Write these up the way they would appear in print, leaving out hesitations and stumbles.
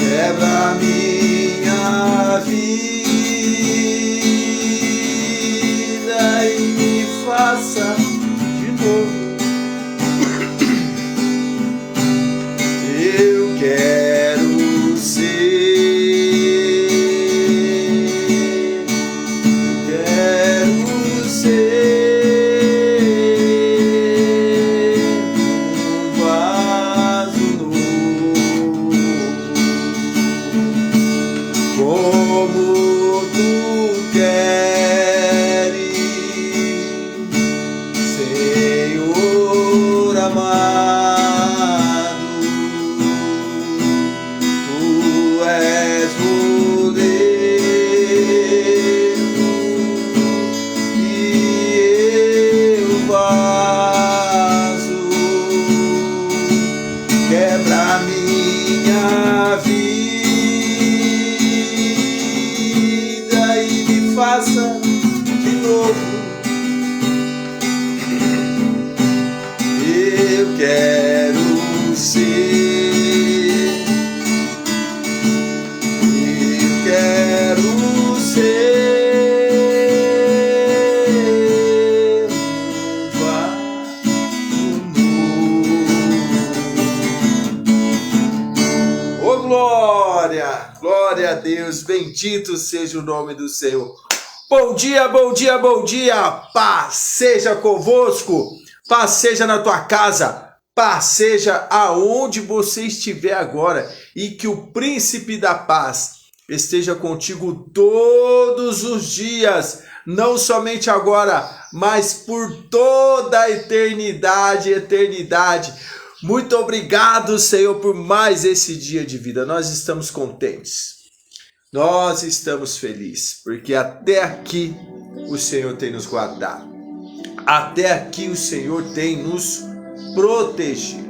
Quebra minha vida e me faça de novo. Eu quero ser, um vaso novo, como tu queres, Senhor amado. Tu és o Deus e eu vaso. Quebra minha vida e me faça de novo. Eu quero ser, um vaso novo. Oh, glória! Glória a Deus, bendito seja o nome do Senhor. Bom dia, bom dia, bom dia. Paz seja convosco, paz seja na tua casa, paz seja aonde você estiver agora, e que o príncipe da paz esteja contigo todos os dias, não somente agora, mas por toda a eternidade, eternidade. Muito obrigado, Senhor, por mais esse dia de vida. Nós estamos contentes. Nós estamos felizes, porque até aqui o Senhor tem nos guardado. Até aqui o Senhor tem nos protegido.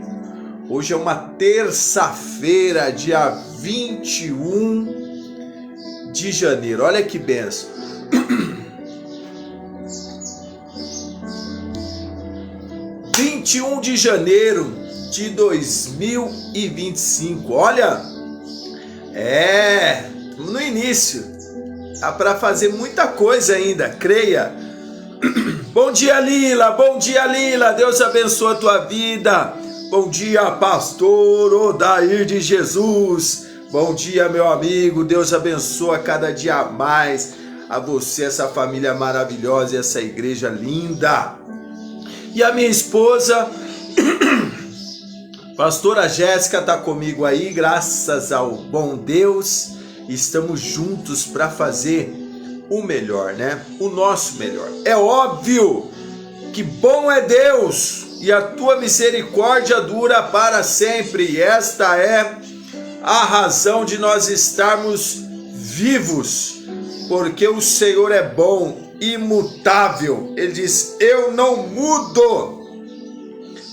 Hoje é uma terça-feira, dia 21 de janeiro. Olha que benção. 21 de janeiro de 2025. Olha, no início, dá para fazer muita coisa ainda, creia. Bom dia, Lila, Deus abençoe a tua vida. Bom dia, pastor Odair de Jesus. Bom dia, meu amigo, Deus abençoe cada dia mais a você, essa família maravilhosa e essa igreja linda. E a minha esposa, pastora Jéssica, está comigo aí, graças ao bom Deus. Estamos juntos para fazer o melhor, né? O nosso melhor. É óbvio que bom é Deus e a tua misericórdia dura para sempre. E esta é a razão de nós estarmos vivos, porque o Senhor é bom, imutável. Ele diz: eu não mudo.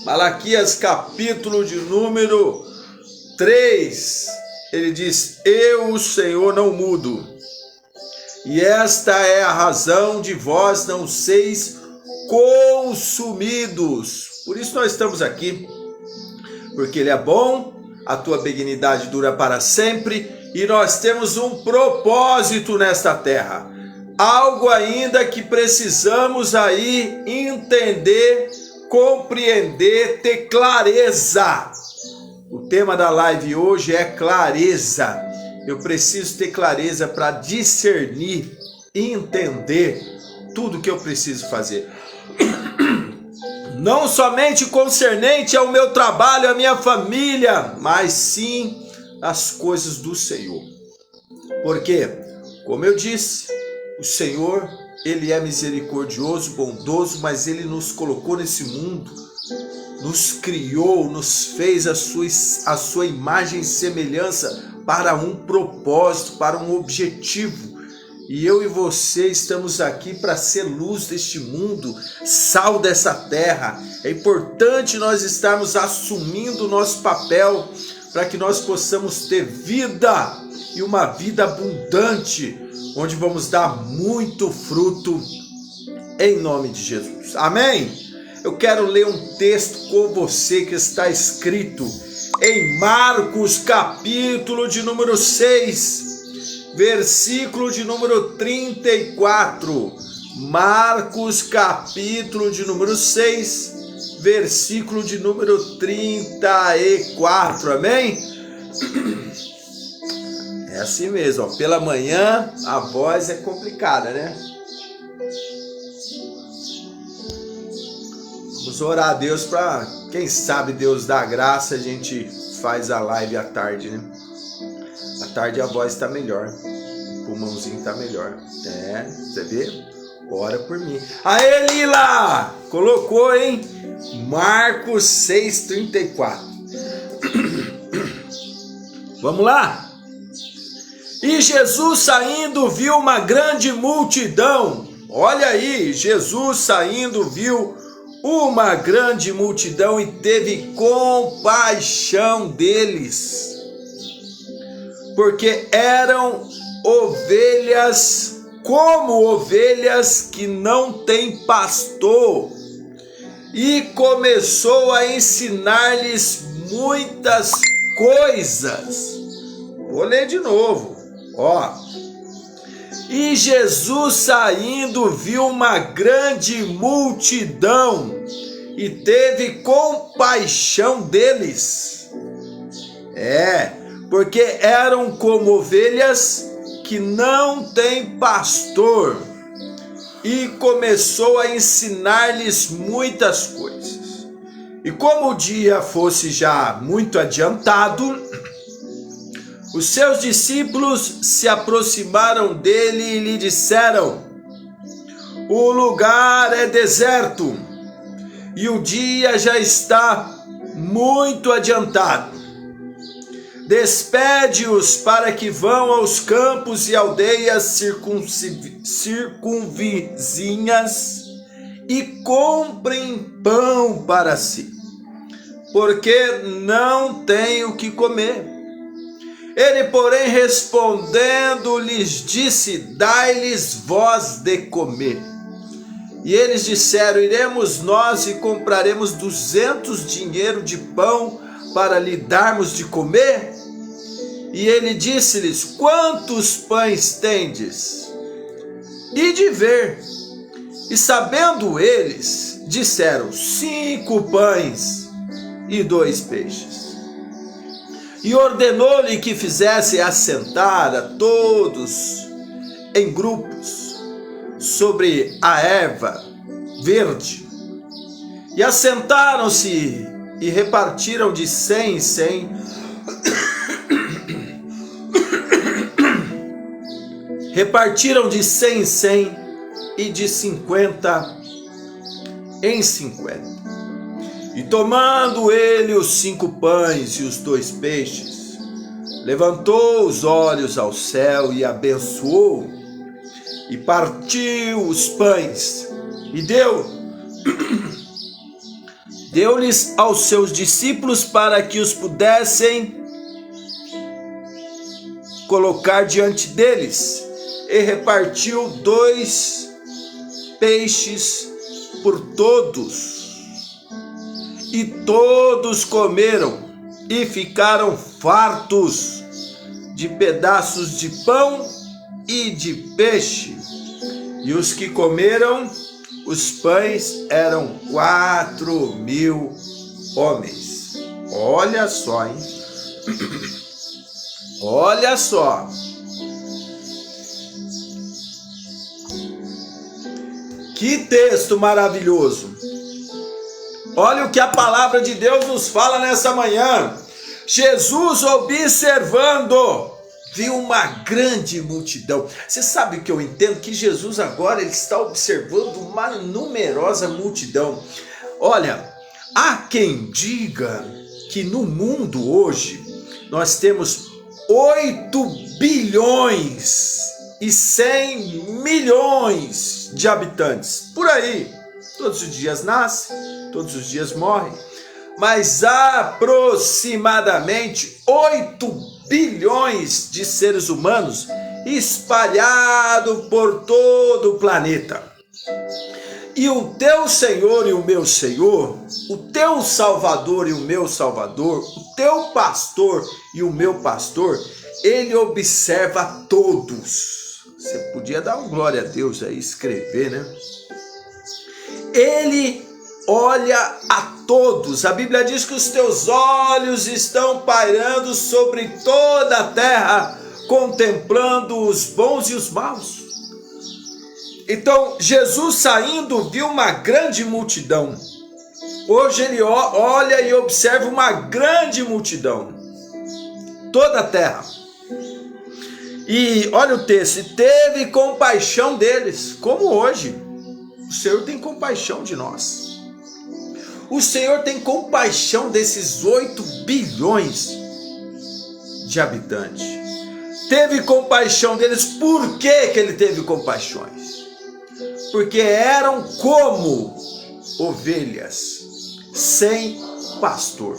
Malaquias capítulo de número 3, ele diz: eu, o Senhor, não mudo. E esta é a razão de vós não seis consumidos. Por isso nós estamos aqui, porque Ele é bom, a tua benignidade dura para sempre, e nós temos um propósito nesta terra. Algo ainda que precisamos aí entender, compreender, ter clareza. O tema da live hoje é clareza. Eu preciso ter clareza para discernir e entender tudo que eu preciso fazer. Não somente concernente ao meu trabalho, à minha família, mas sim as coisas do Senhor. Porque, como eu disse, o Senhor, Ele é misericordioso, bondoso, mas Ele nos colocou nesse mundo, nos criou, nos fez a sua imagem e semelhança para um propósito, para um objetivo. E eu e você estamos aqui para ser luz deste mundo, sal dessa terra. É importante nós estarmos assumindo o nosso papel para que nós possamos ter vida e uma vida abundante, onde vamos dar muito fruto em nome de Jesus. Amém? Eu quero ler um texto com você que está escrito em Marcos, capítulo de número 6. Versículo de número 34, Marcos capítulo de número 6, versículo de número 34, amém? É assim mesmo, ó. Pela manhã a voz é complicada, né? Vamos orar a Deus para, quem sabe Deus dá graça, a gente faz a live à tarde, né? À tarde a voz está melhor, o pulmãozinho está melhor. É, você vê? Ora por mim. Aê, Lila! Colocou, hein? Marcos 6,34. Vamos lá? E Jesus saindo viu uma grande multidão. Olha aí, Jesus saindo viu uma grande multidão e teve compaixão deles, porque eram ovelhas, como ovelhas que não têm pastor, e começou a ensinar-lhes muitas coisas. Vou ler de novo, ó. E Jesus saindo viu uma grande multidão e teve compaixão deles. Porque eram como ovelhas que não têm pastor, e começou a ensinar-lhes muitas coisas. E como o dia fosse já muito adiantado, os seus discípulos se aproximaram dele e lhe disseram: o lugar é deserto e o dia já está muito adiantado. Despede-os para que vão aos campos e aldeias circunvizinhas e comprem pão para si, porque não têm o que comer. Ele, porém, respondendo, lhes disse: dai-lhes vós de comer. E eles disseram: iremos nós e compraremos 200 dinheiro de pão para lhe darmos de comer? E ele disse-lhes: quantos pães tendes? E de ver. E sabendo eles, disseram: 5 pães e 2 peixes. E ordenou-lhe que fizesse assentar a todos em grupos sobre a erva verde. E assentaram-se e repartiram de 100 em 100. Repartiram de 100 em 100 e de 50 em 50. E tomando ele os 5 pães e os 2 peixes, levantou os olhos ao céu e abençoou, e partiu os pães, e deu-lhes aos seus discípulos para que os pudessem colocar diante deles, e repartiu 2 peixes por todos. E todos comeram e ficaram fartos de pedaços de pão e de peixe. E os que comeram os pães eram 4.000 homens. Olha só, hein? Olha só. Que texto maravilhoso. Olha o que a palavra de Deus nos fala nessa manhã. Jesus observando, viu uma grande multidão. Você sabe o que eu entendo? Que Jesus agora ele está observando uma numerosa multidão. Olha, há quem diga que no mundo hoje nós temos 8,100,000,000 de habitantes. Por aí, todos os dias nascem, todos os dias morrem. Mas aproximadamente 8 bilhões de seres humanos espalhados por todo o planeta. E o teu Senhor e o meu Senhor, o teu Salvador e o meu Salvador, o teu pastor e o meu pastor, ele observa todos. Você podia dar um glória a Deus aí, escrever, né? Ele olha a todos. A Bíblia diz que os teus olhos estão pairando sobre toda a terra, contemplando os bons e os maus. Então, Jesus saindo, viu uma grande multidão. Hoje ele olha e observa uma grande multidão. Toda a terra. E olha o texto, e teve compaixão deles, como hoje. O Senhor tem compaixão de nós. O Senhor tem compaixão desses 8 bilhões de habitantes. Teve compaixão deles. Por que que ele teve compaixões? Porque eram como ovelhas sem pastor.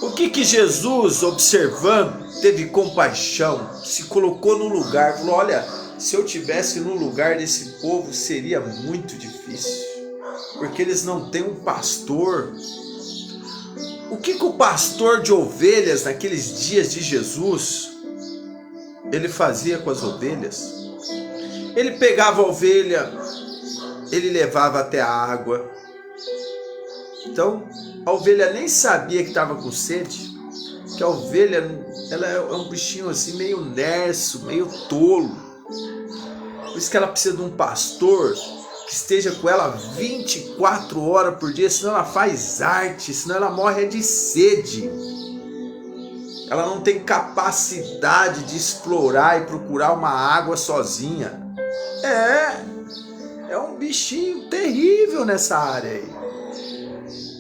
O que que Jesus, observando, teve compaixão, se colocou no lugar, falou: olha, se eu tivesse no lugar desse povo seria muito difícil, porque eles não têm um pastor. O que que o pastor de ovelhas naqueles dias de Jesus, ele fazia com as ovelhas? Ele pegava a ovelha, ele levava até a água. Então, a ovelha nem sabia que estava com sede, que a ovelha, ela é um bichinho assim, meio nerso, meio tolo. Por isso que ela precisa de um pastor que esteja com ela 24 horas por dia, senão ela faz arte, senão ela morre de sede. Ela não tem capacidade de explorar e procurar uma água sozinha. É um bichinho terrível nessa área aí.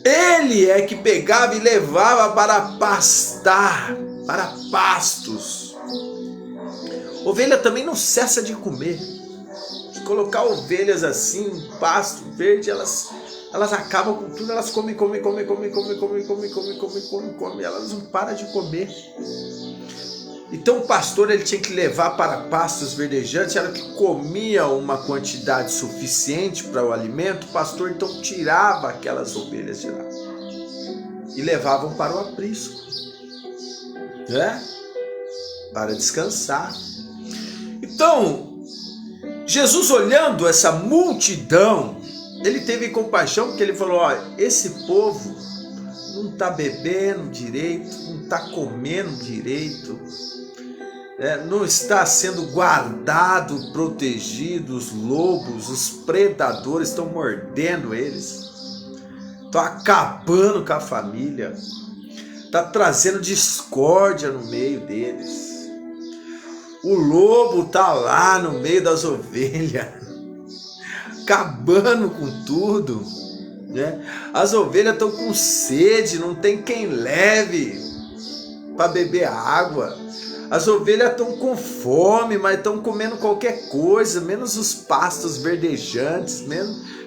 Ele é que pegava e levava para pastar, para pastos. Ovelha também não cessa de comer. Se colocar ovelhas assim, em pasto verde, elas acabam com tudo, elas comem, elas não param de comer. Então o pastor ele tinha que levar para pastos verdejantes, era que comia uma quantidade suficiente para o alimento. O pastor então tirava aquelas ovelhas de lá e levavam para o aprisco, né? Para descansar. Então, Jesus olhando essa multidão, ele teve compaixão, porque ele falou: olha, esse povo não está bebendo direito, não está comendo direito, não está sendo guardado, protegido. Os lobos, os predadores estão mordendo eles, estão acabando com a família, está trazendo discórdia no meio deles. O lobo está lá no meio das ovelhas, acabando com tudo, né? As ovelhas estão com sede, não tem quem leve para beber água. As ovelhas estão com fome, mas estão comendo qualquer coisa, menos os pastos verdejantes,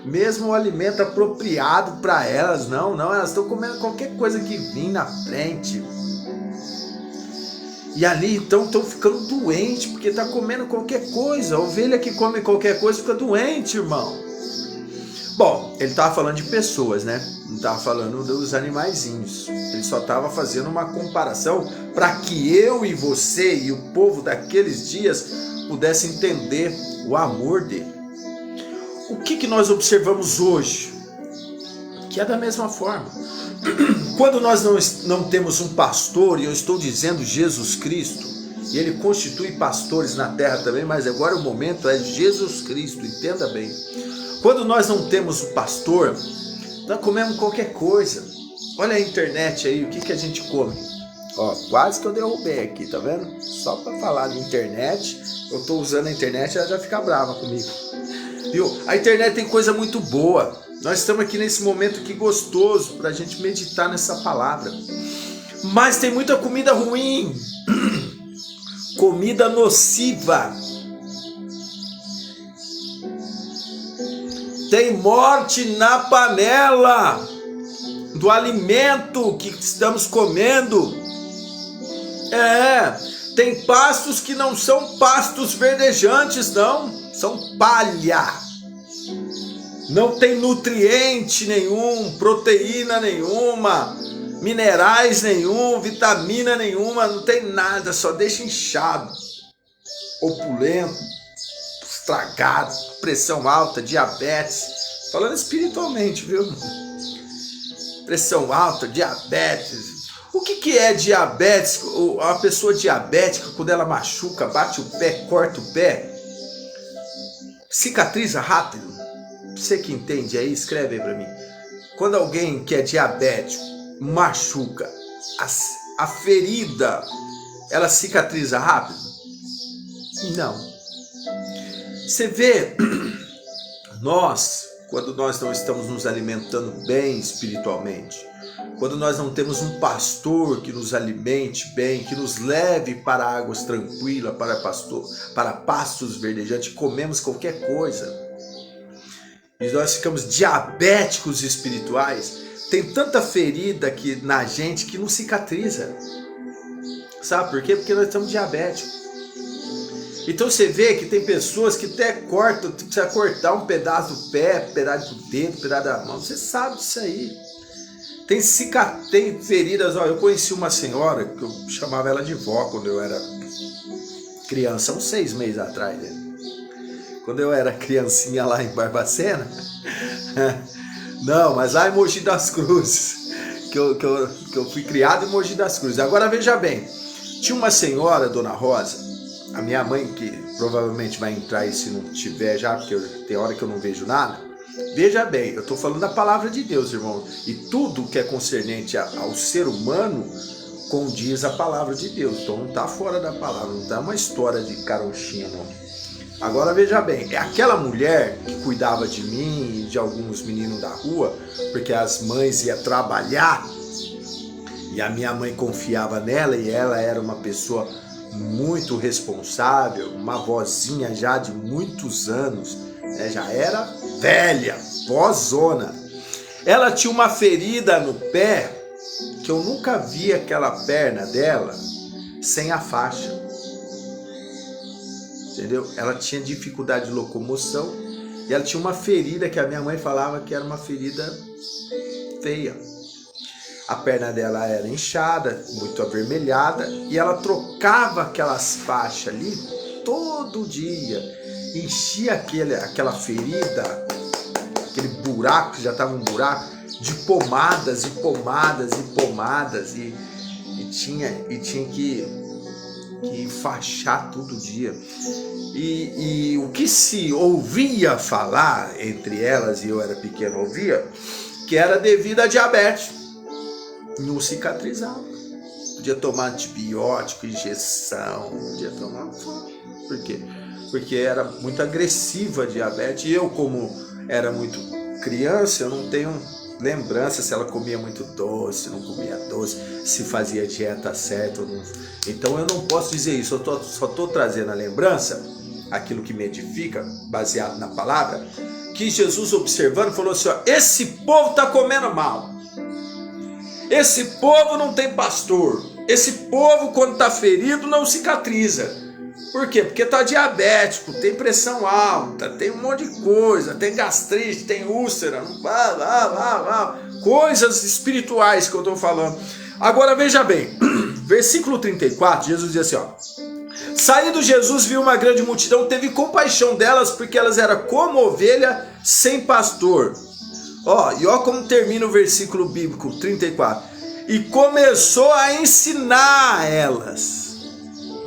mesmo o alimento apropriado para elas. Não, elas estão comendo qualquer coisa que vir na frente. E ali então estão ficando doentes, porque está comendo qualquer coisa. A ovelha que come qualquer coisa fica doente, irmão. Bom, ele estava falando de pessoas, né? Não estava falando dos animaizinhos. Ele só estava fazendo uma comparação para que eu e você e o povo daqueles dias pudessem entender o amor dele. O que nós observamos hoje? Que é da mesma forma. Quando nós não temos um pastor, e eu estou dizendo Jesus Cristo, e ele constitui pastores na terra também, mas agora o momento é Jesus Cristo, entenda bem. Quando nós não temos um pastor, nós comemos qualquer coisa. Olha a internet aí, o que a gente come? Ó, quase que eu derrubei aqui, tá vendo? Só para falar de internet, eu tô usando a internet, ela já fica brava comigo. Viu? A internet tem coisa muito boa. Nós estamos aqui nesse momento aqui gostoso para a gente meditar nessa palavra. Mas tem muita comida ruim, comida nociva. Tem morte na panela do alimento que estamos comendo. Tem pastos que não são pastos verdejantes, não. São palha. Não tem nutriente nenhum, proteína nenhuma, minerais nenhum, vitamina nenhuma, não tem nada, só deixa inchado, opulento, estragado, pressão alta, diabetes. Falando espiritualmente, viu? Pressão alta, diabetes. O que é diabetes? A pessoa diabética, quando ela machuca, bate o pé, corta o pé, cicatriza rápido. Você que entende aí, escreve aí pra mim. Quando alguém que é diabético machuca, a ferida, ela cicatriza rápido? Não. Você vê, quando nós não estamos nos alimentando bem espiritualmente, quando nós não temos um pastor que nos alimente bem, que nos leve para águas tranquilas, para pastos verdejantes, comemos qualquer coisa, e nós ficamos diabéticos espirituais, tem tanta ferida aqui na gente que não cicatriza. Sabe por quê? Porque nós estamos diabéticos. Então você vê que tem pessoas que até precisa cortar um pedaço do pé, um pedaço do dedo, um pedaço da mão. Você sabe disso aí. Tem feridas. Ó, eu conheci uma senhora que eu chamava ela de vó quando eu era criança, uns 6 meses atrás, né? Quando eu era criancinha lá em Barbacena. Não, mas lá em Mogi das Cruzes, que eu fui criado em Mogi das Cruzes. Agora veja bem, tinha uma senhora, Dona Rosa, a minha mãe, que provavelmente vai entrar aí se não tiver já, porque tem hora que eu não vejo nada. Veja bem, eu estou falando da palavra de Deus, irmão, e tudo que é concernente ao ser humano condiz a palavra de Deus, então não está fora da palavra, não está uma história de caronchinha, não. Agora veja bem, é aquela mulher que cuidava de mim e de alguns meninos da rua, porque as mães iam trabalhar e a minha mãe confiava nela e ela era uma pessoa muito responsável, uma vozinha já de muitos anos, né? Já era velha, vozona. Ela tinha uma ferida no pé que eu nunca vi aquela perna dela sem a faixa. Entendeu? Ela tinha dificuldade de locomoção e ela tinha uma ferida que a minha mãe falava que era uma ferida feia. A perna dela era inchada, muito avermelhada, e ela trocava aquelas faixas ali todo dia. Enchia aquela ferida, aquele buraco, que já estava um buraco, de pomadas e pomadas e pomadas, e tinha que enfaixar todo dia. E o que se ouvia falar entre elas, e eu era pequeno, ouvia, que era devido a diabetes. Não cicatrizava. Podia tomar antibiótico, injeção, podia tomar... Por quê? Porque era muito agressiva a diabetes. E eu, como era muito criança, eu não tenho lembrança se ela comia muito doce, não comia doce, se fazia dieta certa ou não. Então eu não posso dizer isso, eu só estou trazendo a lembrança, aquilo que me edifica, baseado na palavra, que Jesus observando falou assim, ó, esse povo está comendo mal, esse povo não tem pastor, esse povo quando está ferido não cicatriza. Por quê? Porque está diabético, tem pressão alta, tem um monte de coisa, tem gastrite, tem úlcera, coisas espirituais que eu estou falando. Agora veja bem, versículo 34, Jesus diz assim, ó, saindo Jesus viu uma grande multidão, teve compaixão delas, porque elas eram como ovelha sem pastor. Ó, e ó como termina o versículo bíblico 34. e começou a ensinar elas.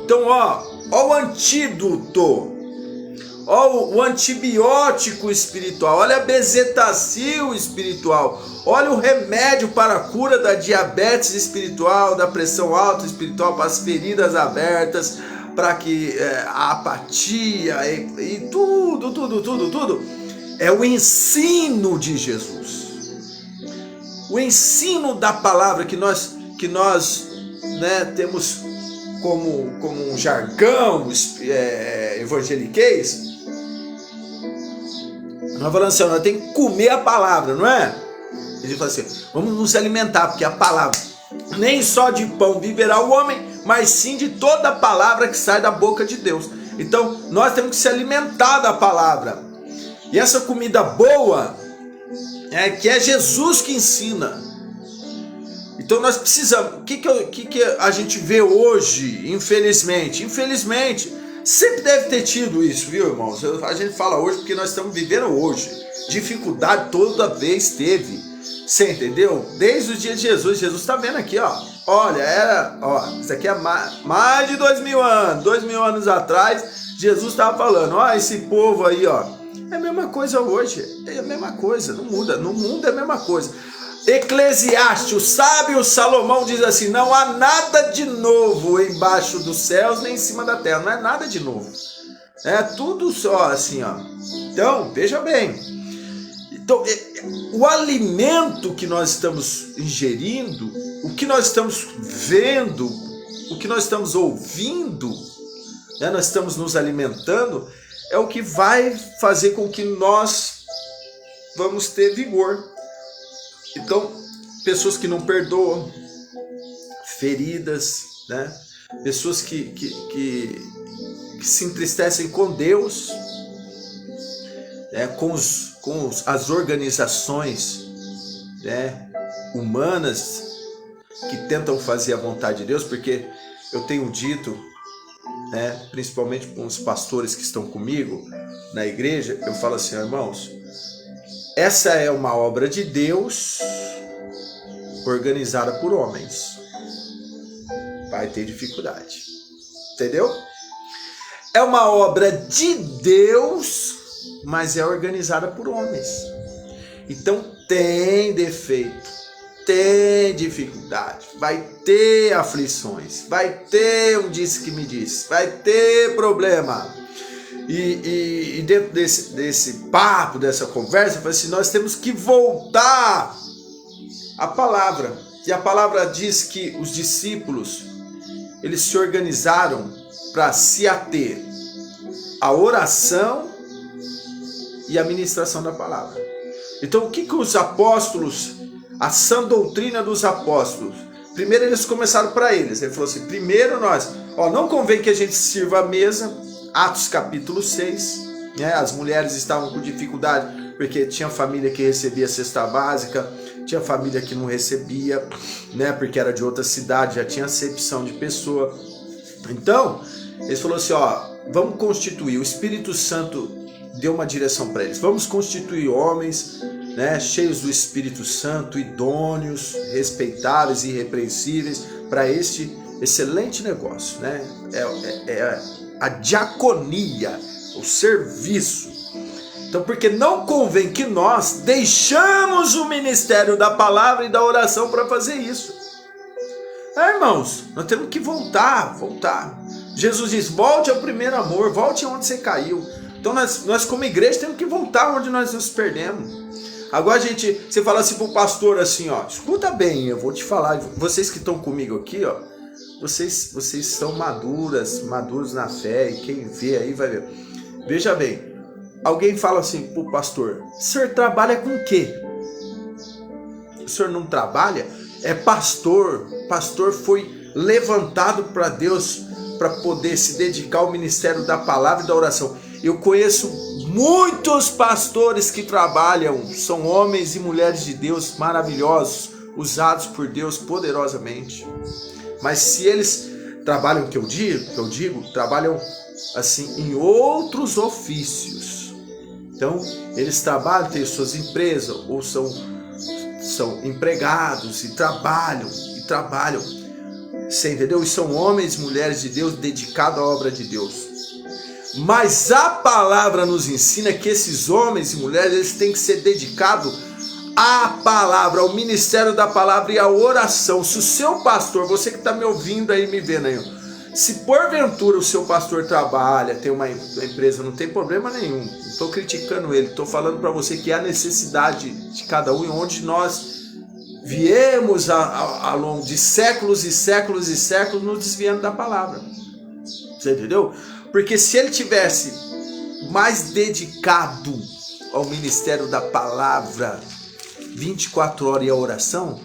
Então, ó o antídoto, ó o antibiótico espiritual, olha a bezetacil espiritual, olha o remédio para a cura da diabetes espiritual, da pressão alta espiritual, para as feridas abertas, para que a apatia e tudo, é o ensino de Jesus. O ensino da palavra que nós temos como um jargão evangeliquez. Nós falamos assim, nós temos que comer a palavra, não é? Ele fala assim, vamos nos alimentar, porque a palavra, nem só de pão viverá o homem, mas sim de toda a palavra que sai da boca de Deus. Então, nós temos que se alimentar da palavra. E essa comida boa, que é Jesus que ensina. Então nós precisamos, o que a gente vê hoje, infelizmente, sempre deve ter tido isso, viu, irmãos? A gente fala hoje porque nós estamos vivendo hoje. Dificuldade toda vez teve, você entendeu? Desde o dia de Jesus está vendo aqui, ó. Olha, isso aqui é mais de 2000 anos atrás, Jesus estava falando, ó, esse povo aí, ó, é a mesma coisa hoje, é a mesma coisa, não muda, no mundo é a mesma coisa. Eclesiastes, o sábio Salomão diz assim, não há nada de novo embaixo dos céus nem em cima da terra, não é nada de novo, é tudo só assim, ó. Então, veja bem, então, o alimento que nós estamos ingerindo, o que nós estamos vendo, o que nós estamos ouvindo, nós estamos nos alimentando, é o que vai fazer com que nós vamos ter vigor. Então, pessoas que não perdoam, feridas, né? Pessoas que se entristecem com Deus, com as organizações, né, humanas que tentam fazer a vontade de Deus, porque eu tenho dito, né, principalmente com os pastores que estão comigo na igreja, eu falo assim, irmãos, essa é uma obra de Deus organizada por homens. Vai ter dificuldade. Entendeu? É uma obra de Deus, mas é organizada por homens. Então tem defeito, tem dificuldade, vai ter aflições, vai ter um disse que me disse, vai ter problema. E dentro desse papo, dessa conversa, eu falei assim, nós temos que voltar à palavra. E a palavra diz que os discípulos, eles se organizaram para se ater à oração e à ministração da palavra. Então o que os apóstolos, a sã doutrina dos apóstolos, primeiro eles começaram para eles. Ele falou assim, primeiro nós, não convém que a gente sirva a mesa. Atos capítulo 6, né? As mulheres estavam com dificuldade, porque tinha família que recebia cesta básica, tinha família que não recebia, né? Porque era de outra cidade, já tinha acepção de pessoa. Então, eles falaram assim, vamos constituir, o Espírito Santo deu uma direção para eles, vamos constituir homens, né, cheios do Espírito Santo, idôneos, respeitáveis e irrepreensíveis, para este excelente negócio, né? A diaconia, o serviço. Então, porque não convém que nós deixamos o ministério da palavra e da oração para fazer isso. Irmãos, nós temos que voltar. Jesus diz, volte ao primeiro amor, volte onde você caiu. Então nós como igreja temos que voltar onde nós nos perdemos. Agora você fala assim pro pastor assim, escuta bem, eu vou te falar, vocês que estão comigo aqui, vocês são maduros na fé, e quem vê aí vai ver. Veja bem, alguém fala assim pro pastor, o senhor trabalha com o quê? O senhor não trabalha? É pastor. Pastor foi levantado para Deus para poder se dedicar ao ministério da palavra e da oração. Eu conheço muitos pastores que trabalham, são homens e mulheres de Deus maravilhosos, usados por Deus poderosamente. Mas se eles trabalham, que eu digo, trabalham assim em outros ofícios. Então, eles trabalham, têm suas empresas, ou são empregados e trabalham. Você entendeu? E são homens e mulheres de Deus dedicados à obra de Deus. Mas a palavra nos ensina que esses homens e mulheres, eles têm que ser dedicados à palavra, ao ministério da palavra e à oração. Se o seu pastor, você que está me ouvindo aí, me vendo aí, se porventura o seu pastor trabalha, tem uma empresa, não tem problema nenhum, não estou criticando ele, estou falando para você que há necessidade de cada um, e onde nós viemos ao longo de séculos e séculos e séculos nos desviando da palavra. Você entendeu? Porque se ele tivesse mais dedicado ao ministério da palavra 24 horas e a oração,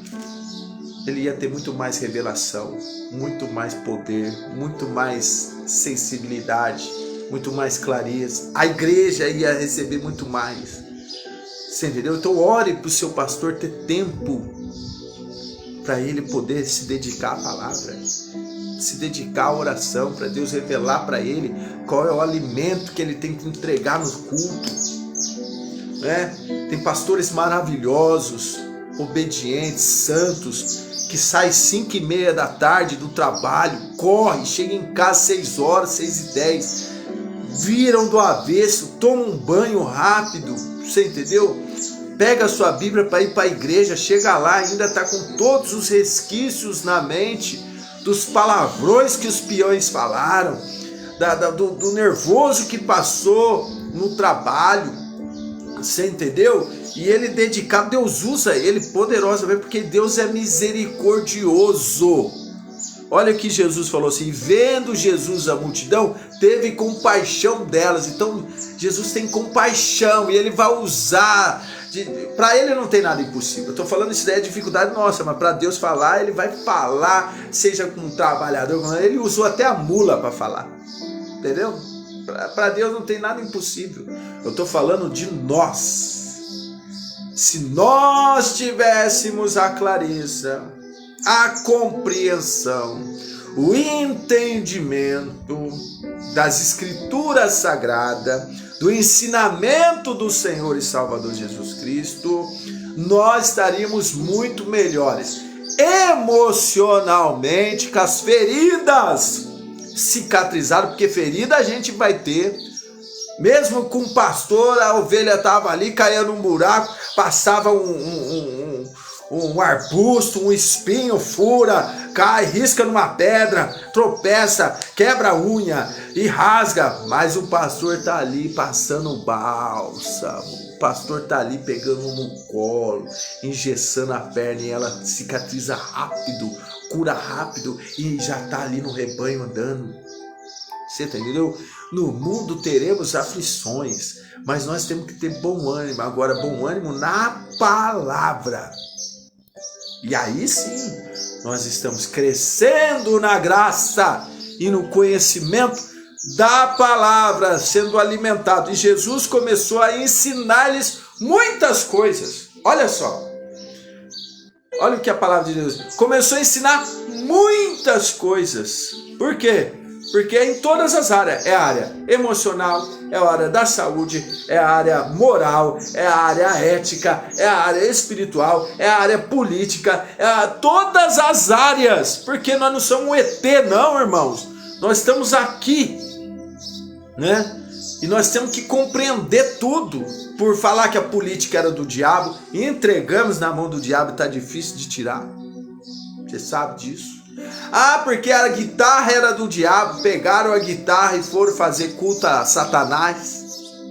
ele ia ter muito mais revelação, muito mais poder, muito mais sensibilidade, muito mais clareza. A igreja ia receber muito mais. Você entendeu? Então ore para o seu pastor ter tempo para ele poder se dedicar à palavra, se dedicar à oração, para Deus revelar para ele qual é o alimento que ele tem que entregar no culto, né? Tem pastores maravilhosos, obedientes, santos, que saem 5:30 da tarde do trabalho, corre, chega em casa 6 horas, 6:10, viram do avesso, tomam um banho rápido, você entendeu? Pega a sua Bíblia para ir para a igreja, chega lá, ainda está com todos os resquícios na mente dos palavrões que os peões falaram, do nervoso que passou no trabalho, você entendeu? E ele dedicado, Deus usa ele poderosamente, porque Deus é misericordioso. Olha o que Jesus falou assim: vendo Jesus a multidão, teve compaixão delas. Então Jesus tem compaixão e ele vai usar. Para ele não tem nada impossível. Eu estou falando isso daí é dificuldade nossa, mas para Deus falar, ele vai falar, seja com um trabalhador. Ele usou até a mula para falar, entendeu? Para Deus não tem nada impossível. Eu estou falando de nós. Se nós tivéssemos a clareza, a compreensão, o entendimento das Escrituras Sagradas, do ensinamento do Senhor e Salvador Jesus Cristo, nós estaríamos muito melhores emocionalmente, com as feridas cicatrizadas, porque ferida a gente vai ter. Mesmo com o pastor, a ovelha estava ali, caía num buraco, passava um arbusto, um espinho, fura, cai, risca numa pedra, tropeça, quebra a unha e rasga, mas o pastor está ali passando bálsamo, o pastor está ali pegando no colo, engessando a perna e ela cicatriza rápido, cura rápido e já está ali no rebanho andando. Você entendeu? No mundo teremos aflições, mas nós temos que ter bom ânimo. Agora, bom ânimo na palavra. E aí sim, nós estamos crescendo na graça e no conhecimento da palavra, sendo alimentado. E Jesus começou a ensinar-lhes muitas coisas. Olha só. Olha o que a palavra de Deus começou a ensinar muitas coisas. Por quê? Porque é em todas as áreas, é a área emocional, é a área da saúde, é a área moral, é a área ética, é a área espiritual, é a área política, todas as áreas, porque nós não somos um ET não, irmãos, nós estamos aqui, né? E nós temos que compreender tudo. Por falar que a política era do diabo, entregamos na mão do diabo e está difícil de tirar, você sabe disso. Ah, porque a guitarra era do diabo, pegaram a guitarra e foram fazer culto a Satanás.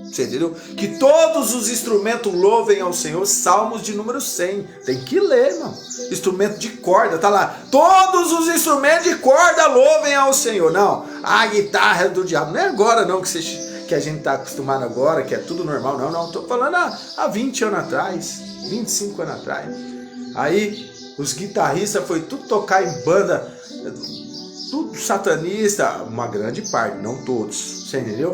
Você entendeu? Que todos os instrumentos louvem ao Senhor. Salmos de número 100. Tem que ler, irmão. Instrumento de corda, tá lá. Todos os instrumentos de corda louvem ao Senhor. Não, a guitarra é do diabo. Não é agora não que a gente tá acostumado agora, que é tudo normal. Não. Tô falando há 20 anos atrás, 25 anos atrás. Aí os guitarristas foi tudo tocar em banda, tudo satanista, uma grande parte, não todos, você entendeu?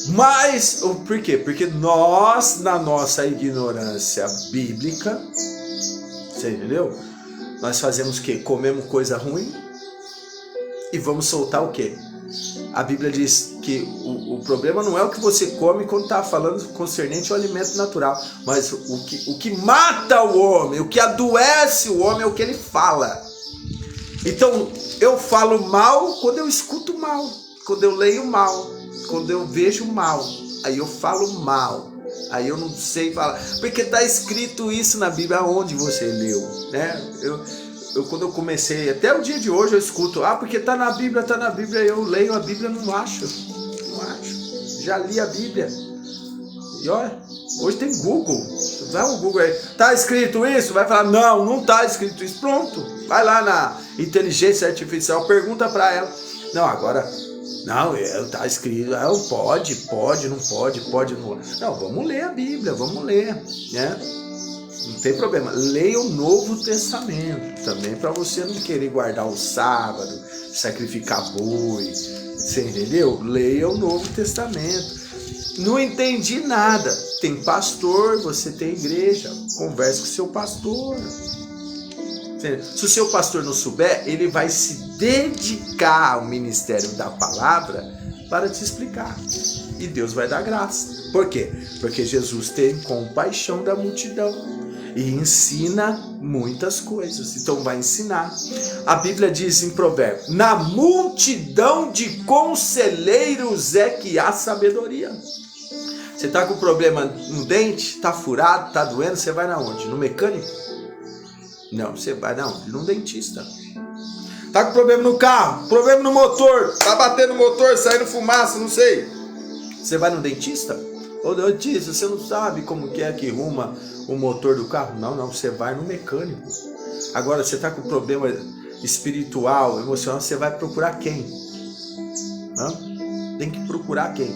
Mas, por quê? Porque nós, na nossa ignorância bíblica, você entendeu? Nós fazemos o quê? Comemos coisa ruim e vamos soltar o quê? A Bíblia diz, que o problema não é o que você come quando está falando concernente ao alimento natural, mas o que mata o homem, o que adoece o homem é o que ele fala. Então, eu falo mal quando eu escuto mal, quando eu leio mal, quando eu vejo mal, aí eu falo mal, aí eu não sei falar, porque está escrito isso na Bíblia, aonde você leu, né? Eu quando eu comecei, até o dia de hoje eu escuto, porque está na Bíblia, eu leio a Bíblia, não acho, já li a Bíblia, e olha, hoje tem Google, dá um Google aí, tá escrito isso? Vai falar, não está escrito isso, pronto, vai lá na inteligência artificial, pergunta para ela, não, agora, não, tá escrito, pode, não pode, não, vamos ler a Bíblia, vamos ler, né? Não tem problema, leia o Novo Testamento também, para você não querer guardar o sábado, sacrificar boi, você entendeu? Leia o Novo Testamento. Não entendi nada, tem pastor, você tem igreja, converse com o seu pastor. Se o seu pastor não souber, ele vai se dedicar ao ministério da palavra para te explicar. E Deus vai dar graça. Por quê? Porque Jesus tem compaixão da multidão e ensina muitas coisas. Então vai ensinar. A Bíblia diz em Provérbios: na multidão de conselheiros é que há sabedoria. Você está com problema no dente, está furado, está doendo, você vai na onde? No mecânico? Não, você vai na onde? No dentista. Tá com problema no carro, problema no motor, tá batendo no motor, saindo fumaça, não sei. Você vai no dentista? Ô dentista, você não sabe como que arruma o motor do carro? Não, você vai no mecânico. Agora, você tá com problema espiritual, emocional, você vai procurar quem? Tem que procurar quem?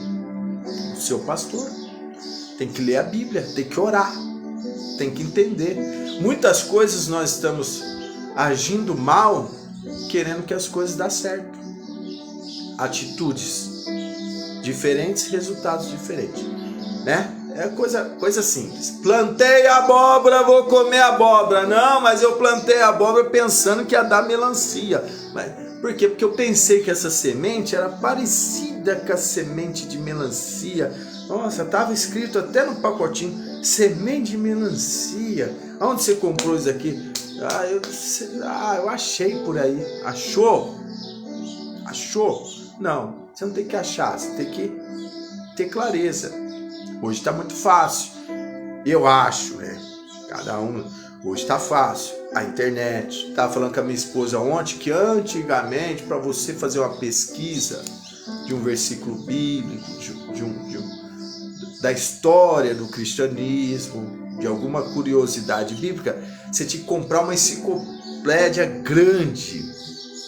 O seu pastor. Tem que ler a Bíblia, tem que orar, tem que entender. Muitas coisas nós estamos agindo mal, querendo que as coisas dêem certo. Atitudes diferentes, resultados diferentes, né? É coisa simples. Plantei abóbora, vou comer abóbora. Não, mas eu plantei abóbora pensando que ia dar melancia. Mas, por quê? Porque eu pensei que essa semente era parecida com a semente de melancia. Nossa, estava escrito até no pacotinho, semente de melancia. Onde você comprou isso aqui? Eu achei por aí. Achou? Não, você não tem que achar, você tem que ter clareza. Hoje está muito fácil, eu acho, né? Cada um, hoje está fácil. A internet, estava falando com a minha esposa ontem que antigamente, para você fazer uma pesquisa de um versículo bíblico, da história do cristianismo, de alguma curiosidade bíblica, você tinha que comprar uma enciclopédia grande,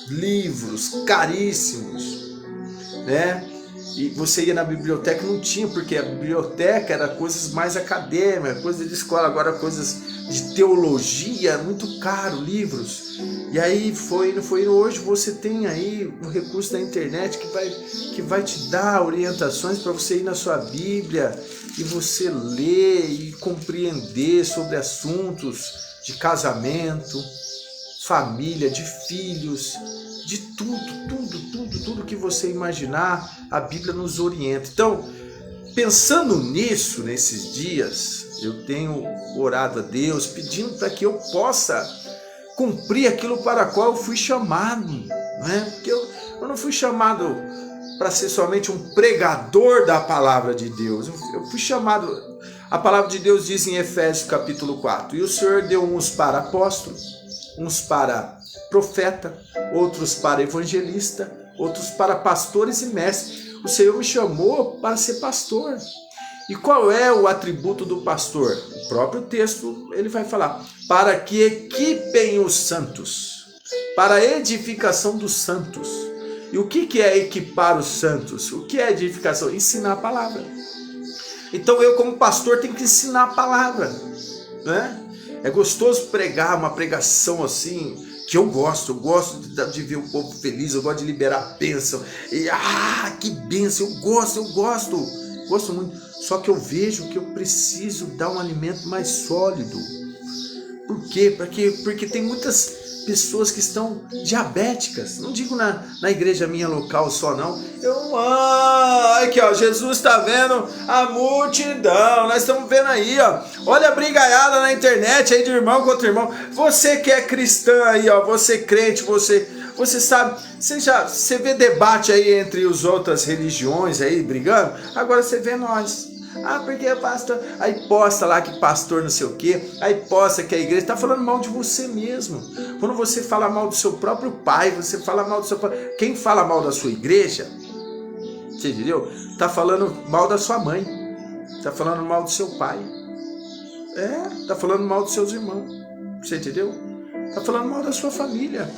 livros caríssimos, né? E você ia na biblioteca, não tinha, porque a biblioteca era coisas mais acadêmicas, coisas de escola, agora coisas de teologia, muito caro, livros. E aí hoje você tem aí o recurso da internet que vai te dar orientações para você ir na sua Bíblia e você ler e compreender sobre assuntos de casamento, família, de filhos, de tudo que você imaginar, a Bíblia nos orienta. Então, pensando nisso, nesses dias, eu tenho orado a Deus, pedindo para que eu possa cumprir aquilo para o qual eu fui chamado, né? Porque eu não fui chamado para ser somente um pregador da palavra de Deus, eu fui chamado, a palavra de Deus diz em Efésios capítulo 4, e o Senhor deu uns para apóstolos, uns para profeta, outros para evangelista, outros para pastores e mestres. O Senhor me chamou para ser pastor. E qual é o atributo do pastor? O próprio texto ele vai falar: para que equipem os santos, para a edificação dos santos. E o que é equipar os santos? O que é edificação? Ensinar a palavra. Então eu, como pastor, tenho que ensinar a palavra, né? É gostoso pregar uma pregação assim, que eu gosto de ver o povo feliz, eu gosto de liberar bênção. E que bênção, eu gosto muito. Só que eu vejo que eu preciso dar um alimento mais sólido. Por quê? Porque tem muitas pessoas que estão diabéticas. Não digo na igreja minha local só não. Aqui ó, Jesus está vendo a multidão. Nós estamos vendo aí, ó. Olha a brigaiada na internet aí de irmão contra irmão. Você que é cristã aí, ó, você crente, você sabe, você vê debate aí entre as outras religiões aí brigando. Agora você vê nós. Porque pastor, aí posta lá que pastor não sei o que, aí posta que a igreja está falando mal de você mesmo. Quando você fala mal do seu próprio pai, você fala mal do seu pai. Quem fala mal da sua igreja, você entendeu? Tá falando mal da sua mãe, tá falando mal do seu pai, tá falando mal dos seus irmãos, você entendeu? Tá falando mal da sua família.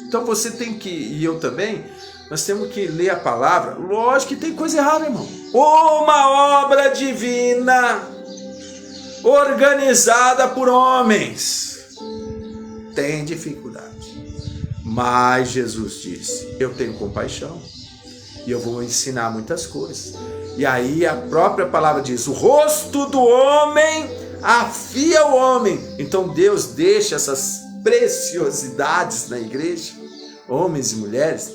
Então você tem que, e eu também, nós temos que ler a palavra. Lógico que tem coisa errada, irmão. Uma obra divina organizada por homens tem dificuldade. Mas Jesus disse, eu tenho compaixão e eu vou ensinar muitas coisas. E aí a própria palavra diz, o rosto do homem afia o homem. Então Deus deixa essas preciosidades na igreja, homens e mulheres,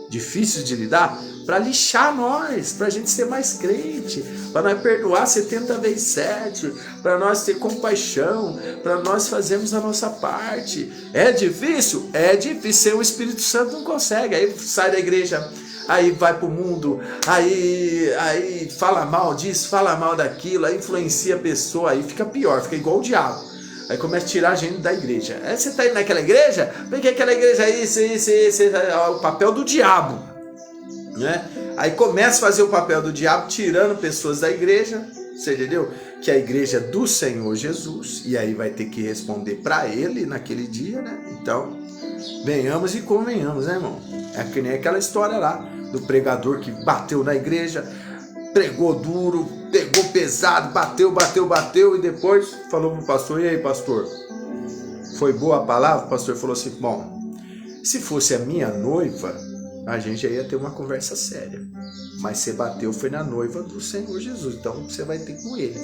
difíceis de lidar, para lixar nós, para a gente ser mais crente, para nós perdoar 70 vezes 7, para nós ter compaixão, para nós fazermos a nossa parte. É difícil? É difícil. O Espírito Santo não consegue. Aí sai da igreja, aí vai para o mundo, aí fala mal disso, fala mal daquilo, aí influencia a pessoa, aí fica pior, fica igual o diabo. Aí começa a tirar a gente da igreja. Aí você está indo naquela igreja? Porque aquela igreja é isso, é o papel do diabo, né? Aí começa a fazer o papel do diabo, tirando pessoas da igreja, você entendeu? Que é a igreja do Senhor Jesus, e aí vai ter que responder para ele naquele dia, né? Então, venhamos e convenhamos, né, irmão? É que nem aquela história lá, do pregador que bateu na igreja, pregou duro, pegou pesado, bateu e depois falou pro pastor, e aí pastor, foi boa a palavra? O pastor falou assim, bom, se fosse a minha noiva, a gente já ia ter uma conversa séria, mas você bateu foi na noiva do Senhor Jesus, então você vai ter com ele.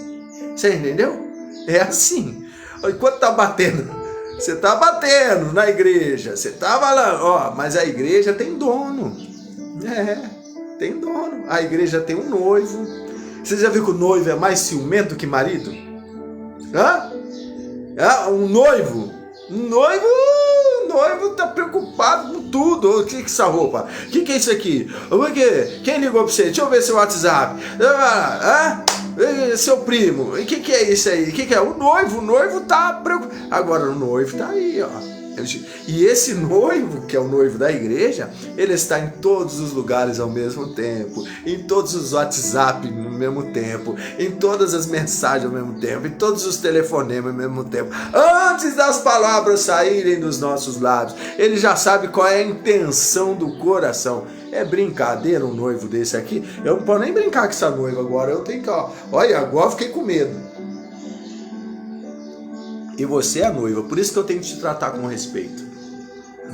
Você entendeu? É assim, enquanto tá batendo, você tá batendo na igreja, você tá falando, ó, mas a igreja tem dono, tem dono, a igreja tem um noivo. Você já viu que o noivo é mais ciumento que marido? Um noivo tá preocupado com tudo. O que é essa roupa? O que é isso aqui? Quem ligou pra você? Deixa eu ver seu WhatsApp. Seu primo. O que é isso aí? O que é? O noivo tá preocupado. Agora o noivo tá aí, ó. E esse noivo, que é o noivo da igreja, ele está em todos os lugares ao mesmo tempo, em todos os WhatsApp no mesmo tempo, em todas as mensagens ao mesmo tempo, em todos os telefonemas ao mesmo tempo. Antes das palavras saírem dos nossos lábios, ele já sabe qual é a intenção do coração. É brincadeira um noivo desse aqui? Eu não posso nem brincar com essa noiva agora, eu tenho que, olha, agora eu fiquei com medo. E você é a noiva, por isso que eu tenho que te tratar com respeito,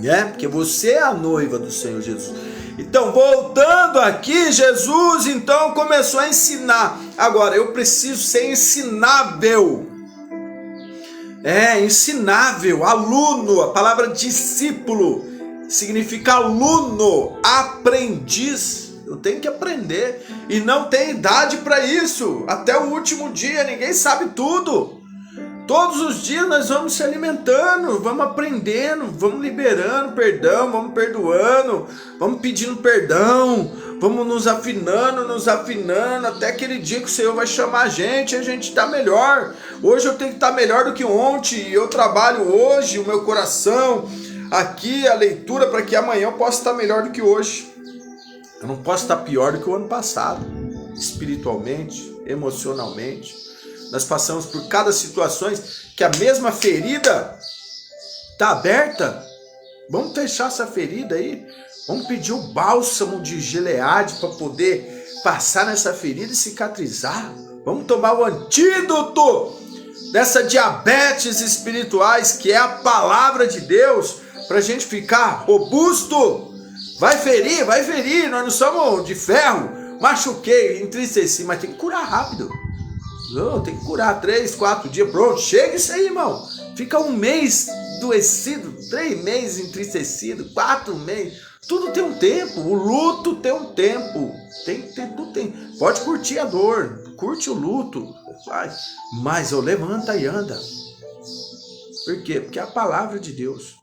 né? Porque você é a noiva do Senhor Jesus. Então, voltando aqui, Jesus então começou a ensinar. Agora, eu preciso ser ensinável. Ensinável, aluno. A palavra discípulo significa aluno, aprendiz. Eu tenho que aprender e não tem idade para isso. Até o último dia, ninguém sabe tudo. Todos os dias nós vamos se alimentando, vamos aprendendo, vamos liberando perdão, vamos perdoando, vamos pedindo perdão, vamos nos afinando, até aquele dia que o Senhor vai chamar a gente está melhor. Hoje eu tenho que estar melhor do que ontem, eu trabalho hoje, o meu coração, aqui a leitura, para que amanhã eu possa estar melhor do que hoje. Eu não posso estar pior do que o ano passado, espiritualmente, emocionalmente. Nós passamos por cada situação que a mesma ferida está aberta. Vamos fechar essa ferida aí. Vamos pedir o bálsamo de Gileade para poder passar nessa ferida e cicatrizar. Vamos tomar o antídoto dessa diabetes espirituais, que é a palavra de Deus, para a gente ficar robusto. Vai ferir. Nós não somos de ferro. Machuquei, entristeci, mas tem que curar rápido. Não, tem que curar 3, 4 dias, pronto, chega isso aí, irmão. Fica um mês adoecido, 3 meses entristecido, 4 meses. Tudo tem um tempo. O luto tem um tempo. Tudo tem. Pode curtir a dor, curte o luto, vai. Mas levanta e anda. Por quê? Porque é a palavra de Deus.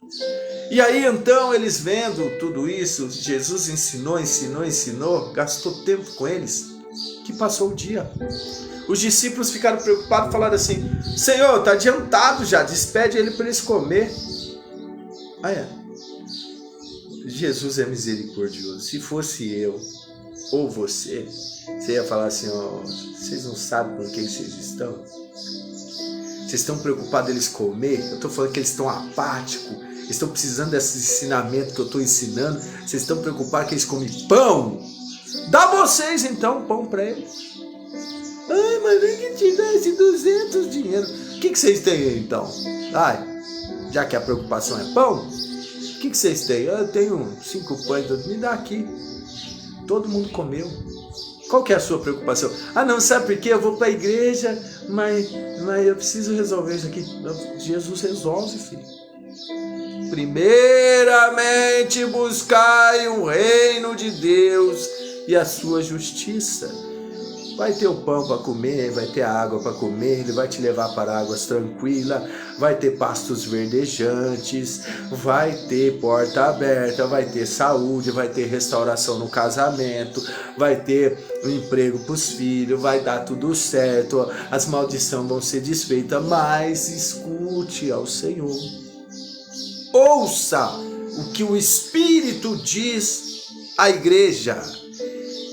E aí então eles vendo tudo isso, Jesus ensinou, gastou tempo com eles, que passou o dia. Os discípulos ficaram preocupados, falaram assim: Senhor, está adiantado já, despede ele para eles comer. Jesus é misericordioso. Se fosse eu ou você ia falar assim: vocês não sabem com quem vocês estão? Vocês estão preocupados eles comer? Eu estou falando que eles estão apáticos, eles estão precisando desses ensinamentos que eu estou ensinando. Vocês estão preocupados que eles comem pão? Dá vocês então pão para eles. Mas nem que tivesse 200 dinheiro. O que vocês têm aí então? Já que a preocupação é pão, o que vocês têm? Eu tenho 5 pães, me dá aqui. Todo mundo comeu. Qual que é a sua preocupação? Não, sabe por quê? Eu vou para a igreja, mas eu preciso resolver isso aqui. Jesus resolve, filho. Primeiramente buscai o reino de Deus e a sua justiça. Vai ter o pão para comer, vai ter a água para comer, ele vai te levar para águas tranquilas, vai ter pastos verdejantes, vai ter porta aberta, vai ter saúde, vai ter restauração no casamento, vai ter um emprego para os filhos, vai dar tudo certo, as maldições vão ser desfeitas, mas escute ao Senhor. Ouça o que o Espírito diz à igreja.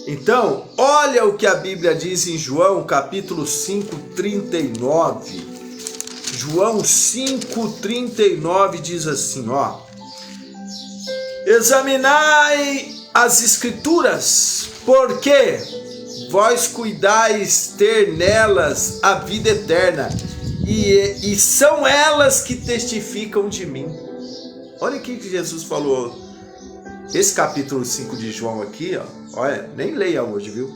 Então, olha o que a Bíblia diz em João, capítulo 5:39. João 5:39 diz assim, examinai as Escrituras, porque vós cuidais ter nelas a vida eterna, e são elas que testificam de mim. Olha o que Jesus falou. Esse capítulo 5 de João aqui, olha, nem leia hoje, viu?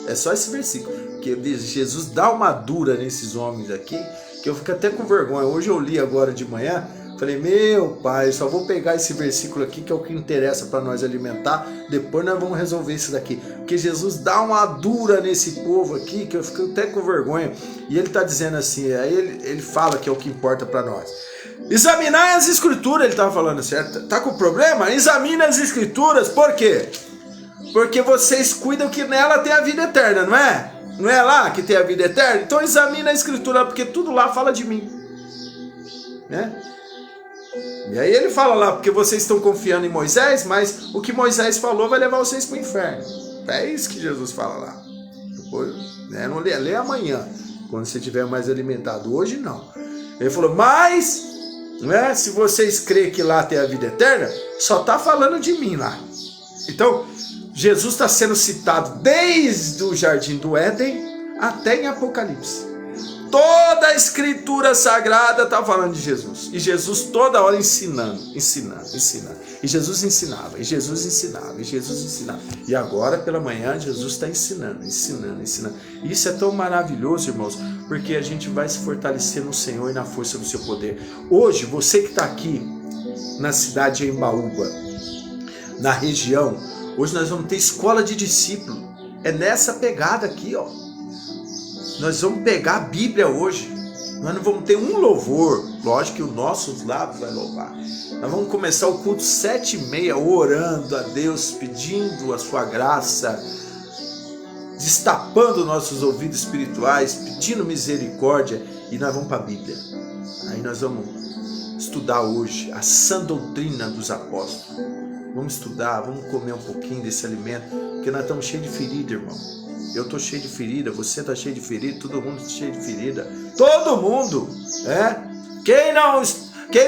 É só esse versículo, que Jesus dá uma dura nesses homens aqui, que eu fico até com vergonha. Hoje eu li agora de manhã, falei, meu pai, só vou pegar esse versículo aqui, que é o que interessa para nós alimentar, depois nós vamos resolver isso daqui. Porque Jesus dá uma dura nesse povo aqui, que eu fico até com vergonha, e ele está dizendo assim, aí ele fala que é o que importa para nós. Examinai as Escrituras, ele estava falando, certo? Tá com problema? Examine as Escrituras, por quê? Porque vocês cuidam que nela tem a vida eterna, não é? Não é lá que tem a vida eterna? Então examine a Escritura, porque tudo lá fala de mim, né? E aí ele fala lá, porque vocês estão confiando em Moisés, mas o que Moisés falou vai levar vocês para o inferno. É isso que Jesus fala lá. Depois, né? Não lê amanhã, quando você estiver mais alimentado. Hoje não. Ele falou, mas, né, se vocês creem que lá tem a vida eterna, só está falando de mim lá. Então, Jesus está sendo citado desde o Jardim do Éden até em Apocalipse. Toda a Escritura Sagrada está falando de Jesus. E Jesus toda hora ensinando. E Jesus ensinava, E agora pela manhã Jesus está ensinando. E isso é tão maravilhoso, irmãos, porque a gente vai se fortalecer no Senhor e na força do seu poder. Hoje, você que está aqui na cidade de Embaúba, na região, hoje nós vamos ter escola de discípulo. É nessa pegada aqui, Nós vamos pegar a Bíblia hoje. Nós não vamos ter um louvor. Lógico que os nossos lábios vai louvar. Nós vamos começar o culto 7h30, orando a Deus, pedindo a sua graça, destapando nossos ouvidos espirituais, pedindo misericórdia, e nós vamos para a Bíblia. Aí nós vamos estudar hoje a sã doutrina dos apóstolos. Vamos estudar, vamos comer um pouquinho desse alimento, porque nós estamos cheios de ferida, irmão. Eu estou cheio de ferida, você está cheio de ferida, todo mundo está cheio de ferida. Todo mundo, Quem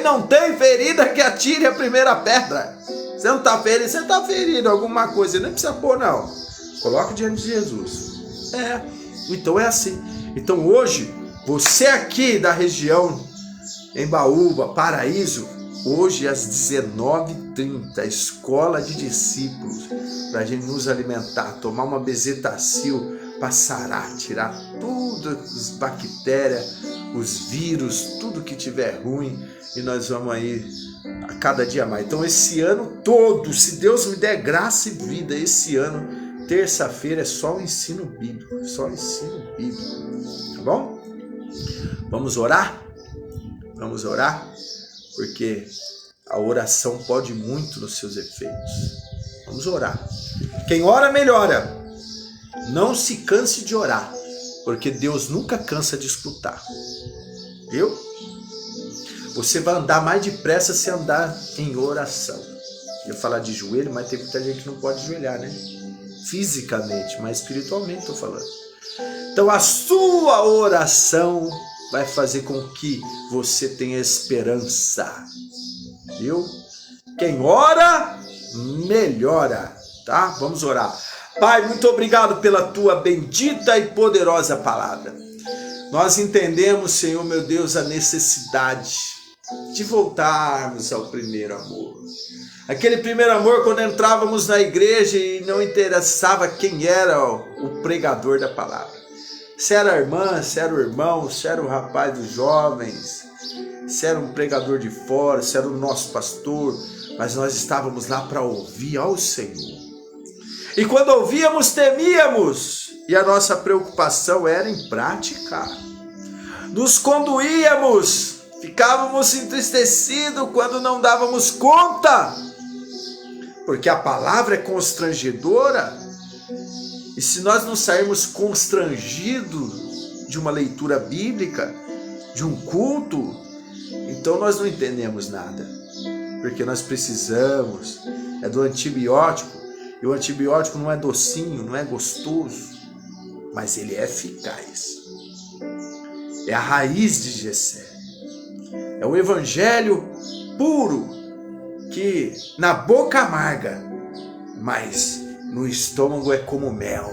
não tem ferida, que atire a primeira pedra. Você não está ferido, você está ferido, alguma coisa, você nem precisa pôr, não. Coloca diante de Jesus. Então é assim. Então hoje, você aqui da região, Embaúba, Paraíso, hoje às 19h30, escola de discípulos, para a gente nos alimentar, tomar uma bezetacil para sarar, tirar todas as bactérias, os vírus, tudo que tiver ruim, e nós vamos aí a cada dia mais. Então esse ano todo, se Deus me der graça e vida, esse ano, terça-feira é só o ensino bíblico, tá bom? Vamos orar? Vamos orar? Porque a oração pode muito nos seus efeitos. Vamos orar. Quem ora, melhora. Não se canse de orar, porque Deus nunca cansa de escutar. Viu? Você vai andar mais depressa se andar em oração. Eu ia falar de joelho, mas tem muita gente que não pode ajoelhar, né? Fisicamente, mas espiritualmente estou falando. Então a sua oração vai fazer com que você tenha esperança. Viu? Quem ora, melhora. Tá? Vamos orar. Pai, muito obrigado pela tua bendita e poderosa palavra. Nós entendemos, Senhor meu Deus, a necessidade de voltarmos ao primeiro amor. Aquele primeiro amor quando entrávamos na igreja e não interessava quem era o pregador da palavra. Se era a irmã, se era o irmão, se era o rapaz dos jovens, se era um pregador de fora, se era o nosso pastor, mas nós estávamos lá para ouvir ao Senhor. E quando ouvíamos, temíamos, e a nossa preocupação era em praticar. Nos conduíamos, ficávamos entristecidos quando não dávamos conta, porque a palavra é constrangedora, e se nós não sairmos constrangidos de uma leitura bíblica, de um culto, então nós não entendemos nada, porque nós precisamos, do antibiótico, e o antibiótico não é docinho, não é gostoso, mas ele é eficaz. É a raiz de Jessé. É o evangelho puro, que na boca amarga, mas no estômago é como mel.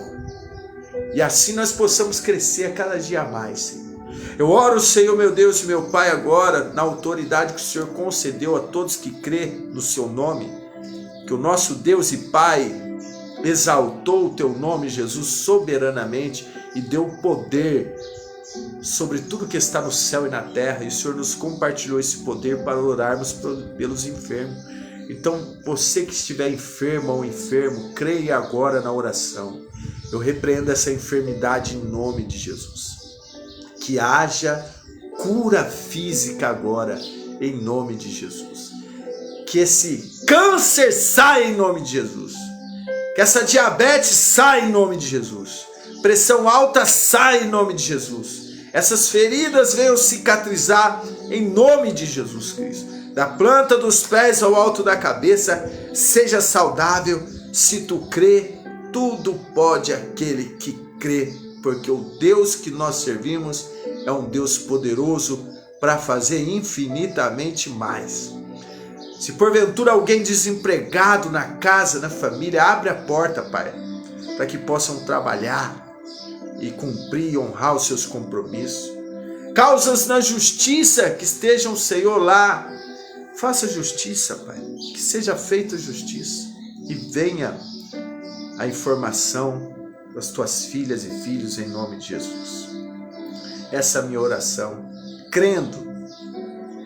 E assim nós possamos crescer a cada dia mais, Senhor. Eu oro, Senhor, meu Deus e meu Pai, agora, na autoridade que o Senhor concedeu a todos que crê no seu nome, que o nosso Deus e Pai exaltou o teu nome, Jesus, soberanamente, e deu poder sobre tudo que está no céu e na terra, e o Senhor nos compartilhou esse poder para orarmos pelos enfermos. Então, você que estiver enfermo ou enfermo, creia agora na oração. Eu repreendo essa enfermidade em nome de Jesus. Que haja cura física agora, em nome de Jesus. Que esse câncer saia em nome de Jesus. Que essa diabetes saia em nome de Jesus. Pressão alta saia em nome de Jesus. Essas feridas venham cicatrizar em nome de Jesus Cristo. Da planta dos pés ao alto da cabeça, seja saudável. Se tu crê, tudo pode aquele que crê. Porque o Deus que nós servimos é um Deus poderoso para fazer infinitamente mais. Se porventura alguém desempregado na casa, na família, abre a porta, Pai, para que possam trabalhar e cumprir e honrar os seus compromissos. Causas na justiça que estejam, Senhor, lá. Faça justiça, Pai, que seja feita justiça e venha a informação das tuas filhas e filhos em nome de Jesus. Essa é a minha oração, crendo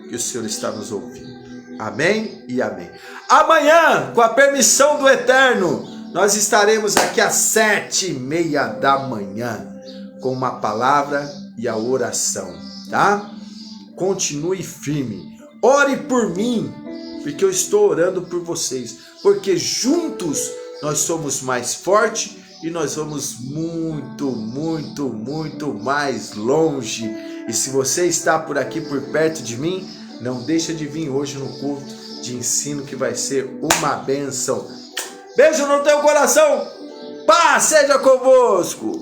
que o Senhor está nos ouvindo. Amém e amém. Amanhã, com a permissão do Eterno, nós estaremos aqui às 7h30 da manhã com uma palavra e a oração, tá? Continue firme. Ore por mim, porque eu estou orando por vocês, porque juntos nós somos mais fortes e nós vamos muito, muito, muito mais longe. E se você está por aqui, por perto de mim, não deixa de vir hoje no culto de ensino, que vai ser uma bênção. Beijo no teu coração. Paz seja convosco.